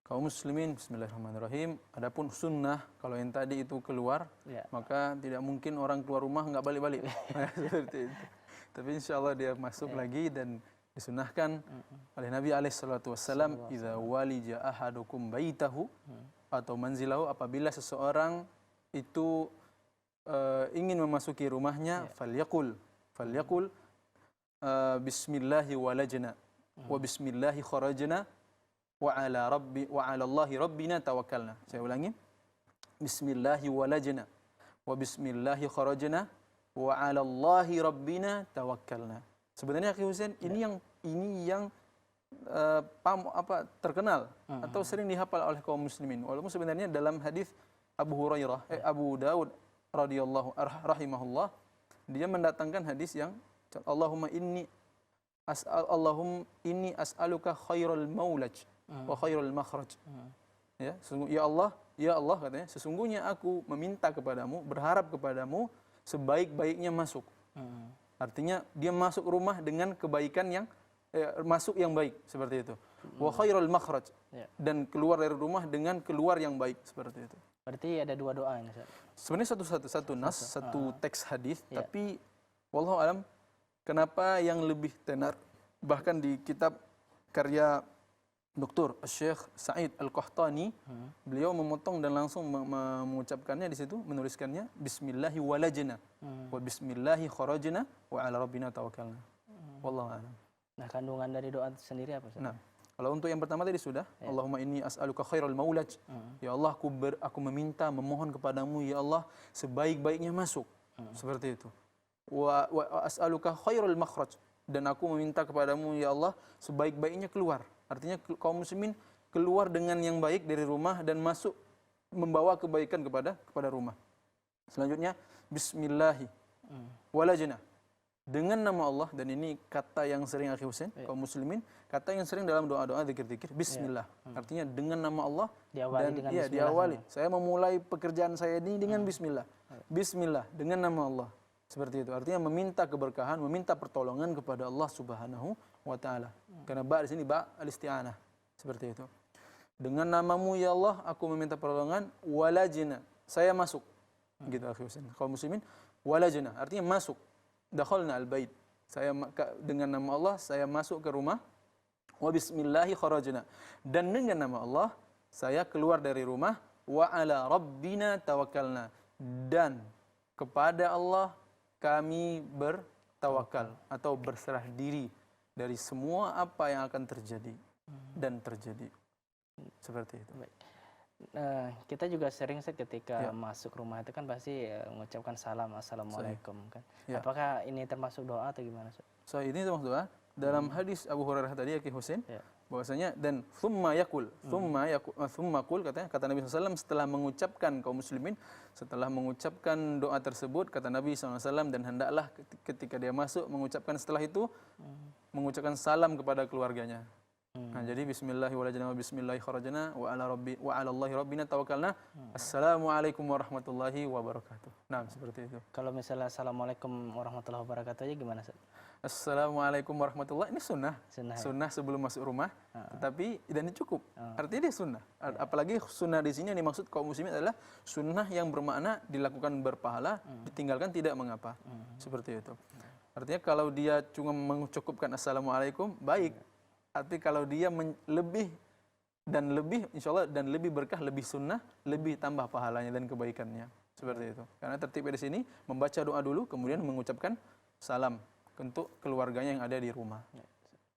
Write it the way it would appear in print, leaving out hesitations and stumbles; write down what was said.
kaum muslimin, bismillahirrahmanirrahim. Adapun sunnah, kalau yang tadi itu keluar, maka tidak mungkin orang keluar rumah nggak balik-balik. Seperti itu. Tapi insya Allah dia masuk lagi dan disunahkan oleh Nabi SAW, idza walija ahadukum baitahu atau manzilahu, apabila seseorang itu ingin memasuki rumahnya, falyaqul bismillahi walajna wa bismillahi kharajna wa ala Allahi rabbina tawakkalna. Saya ulangi. Bismillahi walajna wa bismillahi kharajna wa ala Allahi rabbina tawakkalna. Sebenarnya Akhi Husain ini yang terkenal atau sering dihafal oleh kaum muslimin. Walaupun sebenarnya dalam hadis Abu Daud radhiyallahu rahimahullah, dia mendatangkan hadis yang Allahumma inni as'aluka khairal maulaj wa khairal makhraj. Ya Allah katanya, sesungguhnya aku meminta kepadamu, berharap kepadamu sebaik-baiknya masuk. Artinya dia masuk rumah dengan kebaikan yang masuk yang baik, seperti itu. Wa khairal makhraj, dan keluar dari rumah dengan keluar yang baik, seperti itu. Berarti ada dua doa ini, Ustaz. Sebenarnya satu nas, satu teks hadis, tapi wallahu alam kenapa yang lebih tenar, bahkan di kitab karya Dr. Syekh Sa'id Al-Qahtani, beliau memotong dan langsung mengucapkannya di situ, menuliskannya bismillahi walajna wa bismillahi kharajna wa ala rabbina tawakkalna. Wallahu a'lam. Nah, kandungan dari doa sendiri apa, Ustaz? Nah, kalau untuk yang pertama tadi sudah, Allahumma inni as'aluka khairal maulaj. Ya Allah, aku meminta, memohon kepadamu ya Allah sebaik-baiknya masuk. Seperti itu. Wa as'aluka khairal makhraj, dan aku meminta kepadamu ya Allah sebaik-baiknya keluar. Artinya kaum muslimin keluar dengan yang baik dari rumah dan masuk membawa kebaikan kepada rumah. Selanjutnya bismillahi walajna, dengan nama Allah, dan ini kata yang sering Akhi Husain, kaum muslimin, kata yang sering dalam doa-doa zikir-zikir, bismillah. Artinya dengan nama Allah, diawali. Saya memulai pekerjaan saya ini dengan bismillah. Bismillah, dengan nama Allah. Seperti itu. Artinya meminta keberkahan, meminta pertolongan kepada Allah Subhanahu wa taala. Karena di sini al-isti'anah. Seperti itu. Dengan namamu ya Allah aku meminta pertolongan, walajna, saya masuk. Gitu Akhi Husain. Kaum muslimin, walajna artinya masuk. Dakhalna al-bait. Saya dengan nama Allah saya masuk ke rumah. Wa bismillahi kharajna. Dan dengan nama Allah saya keluar dari rumah. Wa ala rabbina tawakkalna. Dan kepada Allah kami bertawakal atau berserah diri dari semua apa yang akan terjadi dan terjadi. Seperti itu. Baik. Kita juga sering ketika masuk rumah itu kan pasti mengucapkan salam, assalamualaikum kan. Apakah ini termasuk doa atau gimana? So ini termasuk doa. Dalam hadis Abu Hurairah tadi Akhi Husain, bahwasanya dan thumma qul, katanya, kata Nabi SAW setelah mengucapkan kaum muslimin, setelah mengucapkan doa tersebut, kata Nabi SAW, dan hendaklah ketika dia masuk mengucapkan setelah itu mengucapkan salam kepada keluarganya. Nah, jadi bismillahirrahmanirrahim wa bismillahi kharajna wa ala Allahi rabbina tawakkalna. Assalamualaikum warahmatullahi wabarakatuh. Nah, seperti itu. Kalau misalnya assalamualaikum warahmatullahi wabarakatuh aja gimana, Ustaz? Assalamualaikum warahmatullahi, ini sunnah sebelum masuk rumah, tetapi dan ini cukup. Artinya dia sunnah. Apalagi sunnah di sini yang dimaksud kaum muslimin adalah sunnah yang bermakna dilakukan berpahala, ditinggalkan tidak mengapa. Seperti itu. Artinya kalau dia cuma mencukupkan assalamualaikum, baik. Tapi kalau dia lebih insya Allah dan lebih berkah, lebih sunnah, lebih tambah pahalanya dan kebaikannya. Seperti itu. Karena tertibnya di sini membaca doa dulu, kemudian mengucapkan salam untuk keluarganya yang ada di rumah.